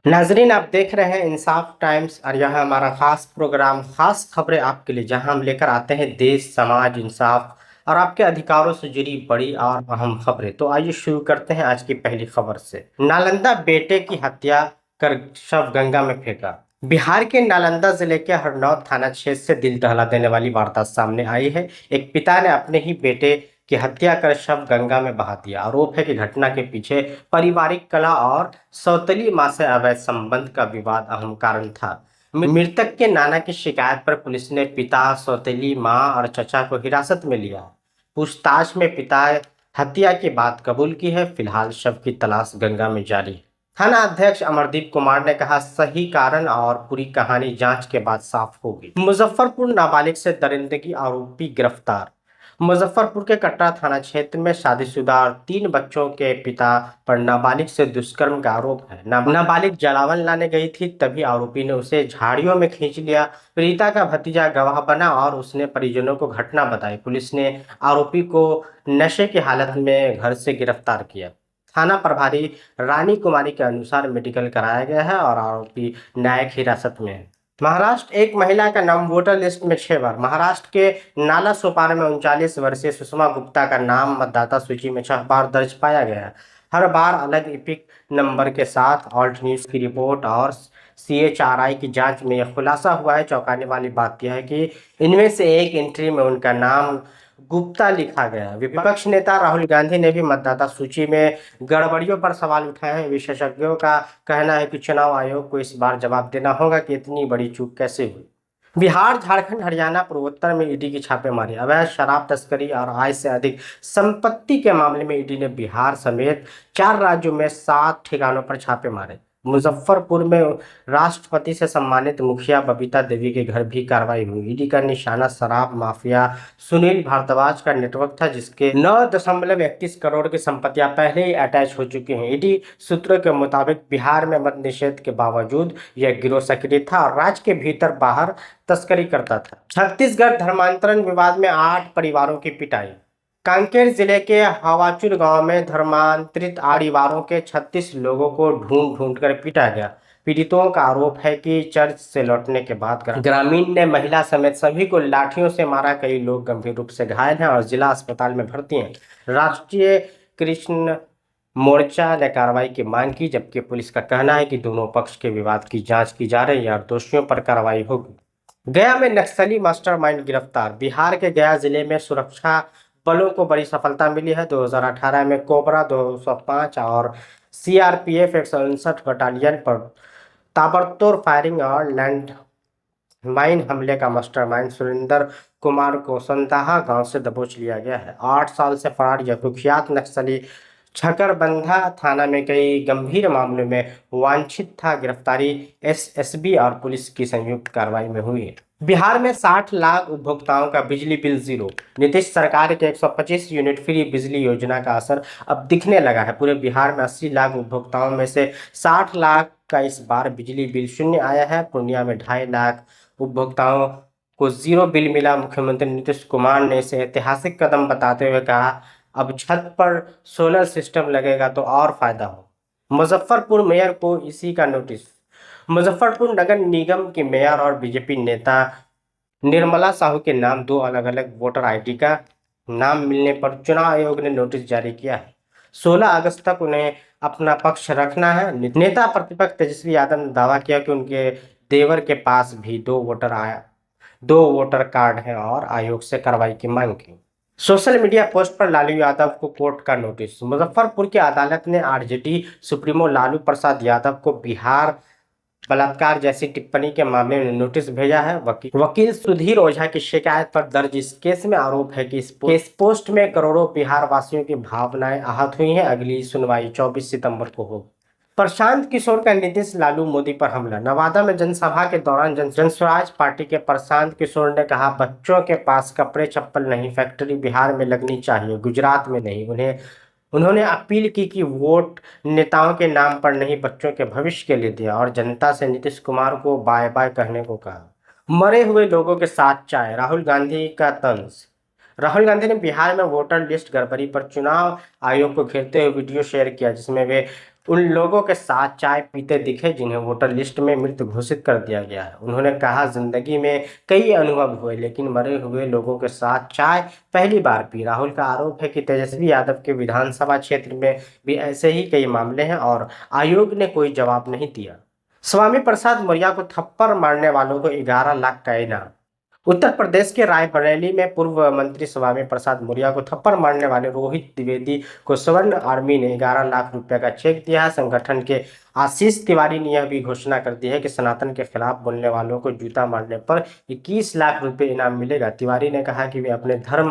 नाजरीन, आप देख रहे हैं इंसाफ टाइम्स और यह हमारा खास प्रोग्राम खास खबरें आपके लिए, जहां हम लेकर आते हैं देश, समाज, इंसाफ और आपके अधिकारों से जुड़ी बड़ी और अहम खबरें। तो आइए शुरू करते हैं आज की पहली खबर से। नालंदा बेटे की हत्या कर शव गंगा में फेंका। बिहार के नालंदा जिले के हरनौत थाना क्षेत्र से दिल दहला देने वाली वारदात सामने आई है। एक पिता ने अपने ही बेटे की हत्या कर शव गंगा में बहा दिया। आरोप है कि घटना के पीछे पारिवारिक कलह और सौतेली मां से अवैध संबंध का विवाद अहम कारण था। मृतक के नाना की शिकायत पर पुलिस ने पिता, सौतेली मां और चचा को हिरासत में लिया। पूछताछ में पिता हत्या की बात कबूल की है। फिलहाल शव की तलाश गंगा में जारी है। थाना अध्यक्ष अमरदीप कुमार ने कहा, सही कारण और पूरी कहानी जांच के बाद साफ होगी। मुजफ्फरपुर, नाबालिग से दरिंदगी, आरोपी गिरफ्तार। मुजफ्फरपुर के कटरा थाना क्षेत्र में शादीशुदा और 3 बच्चों के पिता पर नाबालिग से दुष्कर्म का आरोप है। नाबालिग जलावन लाने गई थी, तभी आरोपी ने उसे झाड़ियों में खींच लिया। पीड़िता का भतीजा गवाह बना और उसने परिजनों को घटना बताई। पुलिस ने आरोपी को नशे की हालत में घर से गिरफ्तार किया। थाना प्रभारी रानी कुमारी के अनुसार मेडिकल कराया गया है और आरोपी न्यायिक हिरासत में है। महाराष्ट्र, एक महिला का नाम वोटर लिस्ट में 6 बार। महाराष्ट्र के नाला सोपारा में 39 वर्षीय सुषमा गुप्ता का नाम मतदाता सूची में 6 बार दर्ज पाया गया है। हर बार अलग इपिक नंबर के साथ। ऑल्ट न्यूज की रिपोर्ट और CHRI की जांच में यह खुलासा हुआ है। चौंकाने वाली बात यह है कि इनमें से एक एंट्री में उनका नाम गुप्ता लिखा गया है। विपक्ष नेता राहुल गांधी ने भी मतदाता सूची में गड़बड़ियों पर सवाल उठाए हैं। विशेषज्ञों का कहना है कि चुनाव आयोग को इस बार जवाब देना होगा कि इतनी बड़ी चूक कैसे हुई। बिहार, झारखंड, हरियाणा, पूर्वोत्तर में ईडी की छापेमारी। अवैध शराब तस्करी और आय से अधिक संपत्ति के मामले में ईडी ने बिहार समेत 4 राज्यों में 7 ठिकानों पर छापे मारे। मुजफ्फरपुर में राष्ट्रपति से सम्मानित मुखिया बबीता देवी के घर भी कार्रवाई हुई। ईडी का निशाना शराब माफिया सुनील भारद्वाज का नेटवर्क था, जिसके 9.31 करोड़ की संपत्तियां पहले ही अटैच हो चुकी हैं। ईडी सूत्रों के मुताबिक बिहार में मद्य निषेध के बावजूद यह गिरोह सक्रिय था और राज्य के भीतर बाहर तस्करी करता था। छत्तीसगढ़, धर्मांतरण विवाद में 8 परिवारों की पिटाई। कांकेर जिले के हवाचुर गांव में धर्मांतरित परिवारों के 36 लोगों को ढूंढ ढूंढ कर पीटा गया। पीड़ितों का आरोप है कि चर्च से लौटने के बाद ग्रामीण ने महिला समेत सभी को लाठियों से मारा। कई लोग गंभीर रूप से घायल हैं और जिला अस्पताल में भर्ती हैं। राष्ट्रीय कृष्ण मोर्चा ने कार्रवाई की मांग की, जबकि पुलिस का कहना है कि दोनों पक्ष के विवाद की जांच की जा रही है और दोषियों पर कार्रवाई होगी। गया में नक्सली मास्टरमाइंड गिरफ्तार। बिहार के गया जिले में सुरक्षा बलों को बड़ी सफलता मिली है। 2018 में कोबरा 205 और CRPF 159 बटालियन पर ताबड़तोड़ फायरिंग और लैंड माइन हमले का मास्टरमाइंड सुरेंद्र कुमार को संताहा गांव से दबोच लिया गया है। 8 साल से फरार यह कुख्यात नक्सली छकरबंधा थाना में कई गंभीर मामलों में वांछित था। गिरफ्तारी SSB और पुलिस की संयुक्त कार्रवाई में हुई है। बिहार में 60 लाख उपभोक्ताओं का बिजली बिल जीरो। नीतीश सरकार के 125 यूनिट फ्री बिजली योजना का असर अब दिखने लगा है। पूरे बिहार में 80 लाख उपभोक्ताओं में से 60 लाख का इस बार बिजली बिल शून्य आया है। पूर्णिया में 2.5 लाख उपभोक्ताओं को जीरो बिल मिला। मुख्यमंत्री नीतीश कुमार ने इसे ऐतिहासिक कदम बताते हुए कहा, अब छत पर सोलर सिस्टम लगेगा तो और फायदा हो। मुजफ्फरपुर मेयर को इसी का नोटिस। मुजफ्फरपुर नगर निगम की मेयर और बीजेपी नेता निर्मला साहू के नाम 2 अलग अलग वोटर ID का नाम मिलने पर चुनाव आयोग ने नोटिस जारी किया है। 16 अगस्त तक उन्हें अपना पक्ष रखना है। नेता प्रतिपक्ष तेजस्वी यादव ने दावा किया कि उनके देवर के पास भी 2 वोटर कार्ड हैं और आयोग से कार्रवाई की मांग की। सोशल मीडिया पोस्ट पर लालू यादव को कोर्ट का नोटिस। मुजफ्फरपुर की अदालत ने RJD सुप्रीमो लालू प्रसाद यादव को बिहार बलात्कार जैसी टिप्पणी के मामले में नोटिस भेजा है। वकील सुधीर ओझा की शिकायत पर दर्ज इस केस में आरोप है कि इस पोस्ट में करोड़ों बिहार वासियों की भावनाएं आहत हुई हैं। अगली सुनवाई 24 सितंबर को होगी। प्रशांत किशोर का नीतीश लालू मोदी पर हमला। नवादा में जनसभा के दौरान जनस्वराज पार्टी के प्रशांत किशोर ने कहा, बच्चों के पास कपड़े चप्पल नहीं, फैक्ट्री बिहार में लगनी चाहिए, गुजरात में नहीं। उन्होंने अपील की कि वोट नेताओं के नाम पर नहीं, बच्चों के भविष्य के लिए दिया और जनता से नीतीश कुमार को बाय बाय कहने को कहा। मरे हुए लोगों के साथ चाय, राहुल गांधी का तंज। राहुल गांधी ने बिहार में वोटर लिस्ट गड़बड़ी पर चुनाव आयोग को घेरते हुए वीडियो शेयर किया, जिसमें वे उन लोगों के साथ चाय पीते दिखे जिन्हें वोटर लिस्ट में मृत घोषित कर दिया गया है। उन्होंने कहा, जिंदगी में कई अनुभव हुए लेकिन मरे हुए लोगों के साथ चाय पहली बार पी। राहुल का आरोप है कि तेजस्वी यादव के विधानसभा क्षेत्र में भी ऐसे ही कई मामले हैं और आयोग ने कोई जवाब नहीं दिया। स्वामी प्रसाद मौर्य को थप्पड़ मारने वालों को 11 लाख का इनाम। उत्तर प्रदेश के रायबरेली में पूर्व मंत्री स्वामी प्रसाद मौर्य को थप्पड़ मारने वाले रोहित द्विवेदी को स्वर्ण आर्मी ने 11 लाख रुपए का चेक दिया है। संगठन के आशीष तिवारी ने यह भी घोषणा कर दी है कि सनातन के खिलाफ बोलने वालों को जूता मारने पर 21 लाख रुपए इनाम मिलेगा। तिवारी ने कहा कि वे अपने धर्म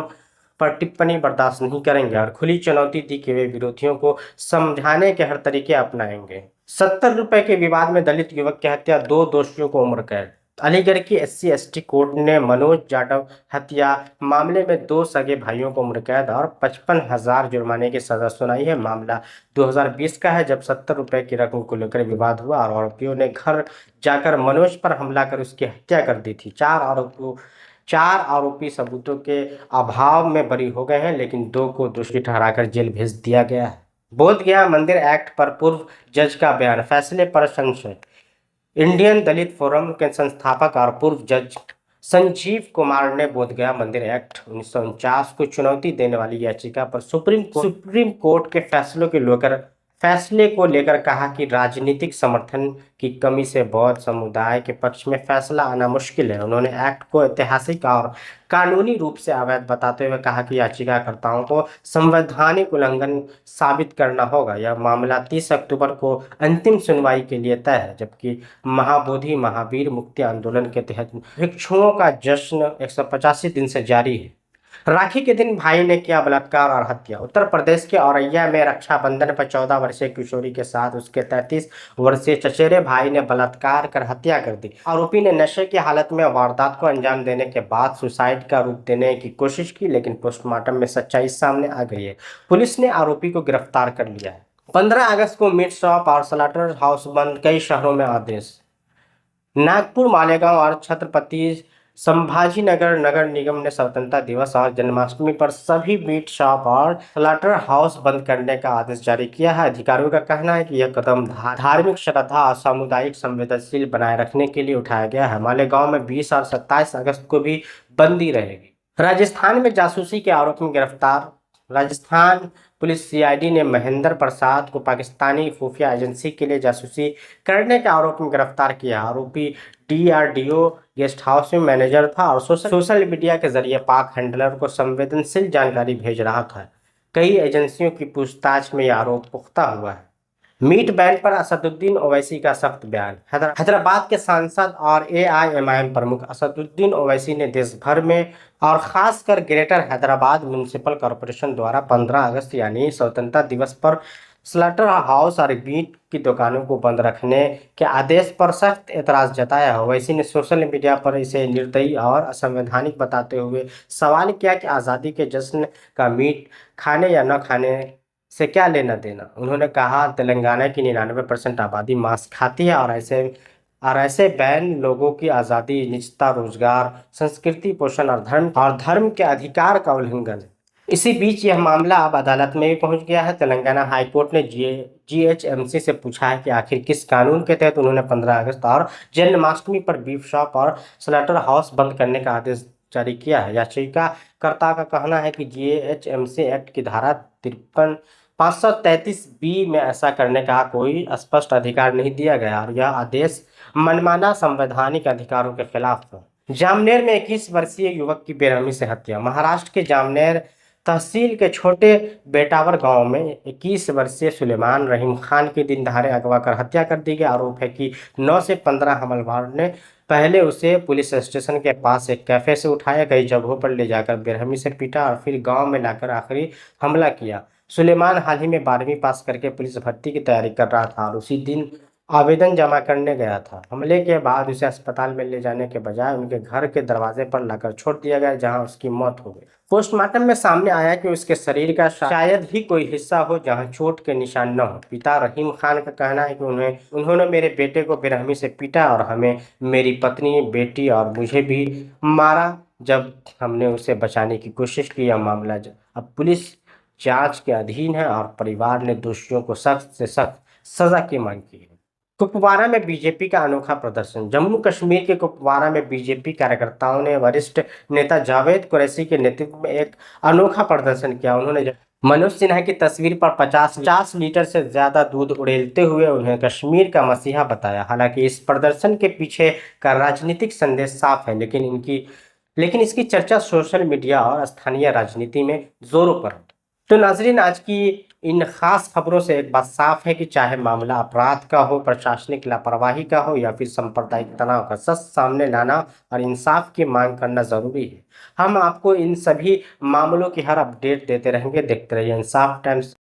पर टिप्पणी बर्दाश्त नहीं करेंगे और खुली चुनौती दी कि वे विरोधियों को समझाने के हर तरीके अपनाएंगे। 70 रुपए के विवाद में दलित युवक की हत्या, 2 दोषियों को उम्र कैद। अलीगढ़ की SC/ST कोर्ट ने मनोज जाटव हत्या मामले में 2 सगे भाइयों को उम्र कैद और 55,000 जुर्माने की सजा सुनाई है। मामला 2020 का है, जब 70 रुपए की रकम को लेकर विवाद हुआ और आरोपियों ने घर जाकर मनोज पर हमला कर उसकी हत्या कर दी थी। 4 आरोपी सबूतों के अभाव में बरी हो गए हैं, लेकिन 2 को दोषी ठहराकर जेल भेज दिया गया है। बोधगया मंदिर एक्ट पर पूर्व जज का बयान, फैसले पर संशय। इंडियन दलित फोरम के संस्थापक और पूर्व जज संजीव कुमार ने बोधगया मंदिर एक्ट 1949 को चुनौती देने वाली याचिका पर सुप्रीम कोर्ट के फैसले को लेकर कहा कि राजनीतिक समर्थन की कमी से बौद्ध समुदाय के पक्ष में फैसला आना मुश्किल है। उन्होंने एक्ट को ऐतिहासिक और कानूनी रूप से अवैध बताते हुए कहा कि याचिकाकर्ताओं को संवैधानिक उल्लंघन साबित करना होगा। यह मामला 30 अक्टूबर को अंतिम सुनवाई के लिए तय है, जबकि महाबोधि महावीर मुक्ति आंदोलन के तहत भिक्षुओं का जश्न 185 दिन से जारी है। राखी के दिन भाई ने किया बलात्कार और हत्या। उत्तर प्रदेश के औरैया में रक्षाबंधन पर 14 वर्षीय किशोरी के साथ उसके 33 वर्षीय चचेरे भाई ने बलात्कार कर हत्या कर दी। आरोपी ने नशे की हालत में वारदात को अंजाम देने के बाद सुसाइड का रूप देने की कोशिश की, लेकिन पोस्टमार्टम में सच्चाई सामने आ गई है। पुलिस ने आरोपी को गिरफ्तार कर लिया है। 15 अगस्त को मीट शॉप और स्लॉटर हाउस बंद, कई शहरों में आदेश। नागपुर, मालेगांव और छत्रपति संभाजीनगर नगर निगम ने स्वतंत्रता दिवस और जन्माष्टमी पर सभी मीट शॉप और स्लॉटर हाउस बंद करने का आदेश जारी किया है। अधिकारियों का कहना है कि यह कदम धार्मिक श्रद्धा और सामुदायिक संवेदनशील बनाए रखने के लिए उठाया गया है। मालेगांव में 20 और 27 अगस्त को भी बंदी रहेगी। राजस्थान में जासूसी के आरोप में गिरफ्तार। राजस्थान पुलिस CID ने महेंद्र प्रसाद को पाकिस्तानी खुफिया एजेंसी के लिए जासूसी करने के आरोप में गिरफ्तार किया। आरोपी DRDO गेस्ट हाउस में मैनेजर था और सोशल मीडिया के जरिए पाक हैंडलर को संवेदनशील जानकारी भेज रहा था। कई एजेंसियों की पूछताछ में यह आरोप पुख्ता हुआ है। मीट बैन पर असदुद्दीन ओवैसी का सख्त बयान। हैदराबाद के सांसद और AIMIM प्रमुख असदुद्दीन ओवैसी ने देश भर में और खासकर ग्रेटर हैदराबाद म्युनिसिपल कॉरपोरेशन द्वारा 15 अगस्त यानी स्वतंत्रता दिवस पर स्लॉटर हाउस और मीट की दुकानों को बंद रखने के आदेश पर सख्त एतराज जताया। ओवैसी ने सोशल मीडिया पर इसे निर्दयी और असंवैधानिक बताते हुए सवाल किया कि आज़ादी के जश्न का मीट खाने या न खाने से क्या लेना देना। उन्होंने कहा, तेलंगाना की 99% आबादी मांस खाती है और ऐसे बैन लोगों की आज़ादी, निजता, रोजगार, संस्कृति, पोषण और धर्म के अधिकार का उल्लंघन है। इसी बीच यह मामला अब अदालत में भी पहुंच गया है। तेलंगाना हाई कोर्ट ने GHMC से पूछा है कि आखिर किस कानून के तहत उन्होंने 15 अगस्त और जन्माष्टमी पर बीफ शॉप और स्लॉटर हाउस बंद करने का आदेश जारी किया है। याचिकाकर्ता का कहना है कि GHMC एक्ट की धारा 533B में ऐसा करने का कोई स्पष्ट अधिकार नहीं दिया गया और यह आदेश मनमाना संवैधानिक अधिकारों के खिलाफ है। जामनेर में 21 वर्षीय युवक की बेरहमी से हत्या। महाराष्ट्र के जामनेर तहसील के छोटे बेटावर गांव में 21 वर्षीय सुलेमान रहीम खान की दिन दहाड़े अगवा कर हत्या कर दी गई। आरोप है कि 9 से 15 हमलावरों ने पहले उसे पुलिस स्टेशन के पास एक कैफे से उठाया, कई जगहों पर ले जाकर बेरहमी से पीटा और फिर गांव में लाकर आखिरी हमला किया। सुलेमान हाल ही में 12वीं पास करके पुलिस भर्ती की तैयारी कर रहा था और उसी दिन आवेदन जमा करने गया था। हमले के बाद उसे अस्पताल में ले जाने के बजाय उनके घर के दरवाजे पर लाकर छोड़ दिया गया, जहां उसकी मौत हो गई। पोस्टमार्टम में सामने आया कि उसके शरीर का शायद ही कोई हिस्सा हो जहां चोट के निशान न हो। पिता रहीम खान का कहना है कि उन्होंने मेरे बेटे को बेरहमी से पीटा और हमें, मेरी पत्नी, बेटी और मुझे भी मारा जब हमने उसे बचाने की कोशिश की। यह मामला अब पुलिस जांच के अधीन है और परिवार ने दोषियों को सख्त से सख्त सजा की मांग की है। कुपवारा में बीजेपी का अनोखा प्रदर्शन। जम्मू कश्मीर के कुपवारा में बीजेपी कार्यकर्ताओं ने वरिष्ठ नेता जावेद कुरैशी के नेतृत्व में एक अनोखा प्रदर्शन किया। उन्होंने मनोज सिन्हा की तस्वीर पर 50 लीटर से ज्यादा दूध उड़ेलते हुए उन्हें कश्मीर का मसीहा बताया। हालांकि इस प्रदर्शन के पीछे का राजनीतिक संदेश साफ है, लेकिन इसकी चर्चा सोशल मीडिया और स्थानीय राजनीति में जोरों पर है। तो नाजरीन, आज की इन खास खबरों से एक बात साफ है कि चाहे मामला अपराध का हो, प्रशासनिक लापरवाही का हो या फिर सांप्रदायिक तनाव का, सच सामने लाना और इंसाफ की मांग करना जरूरी है। हम आपको इन सभी मामलों की हर अपडेट देते रहेंगे। देखते रहिए इंसाफ टाइम्स।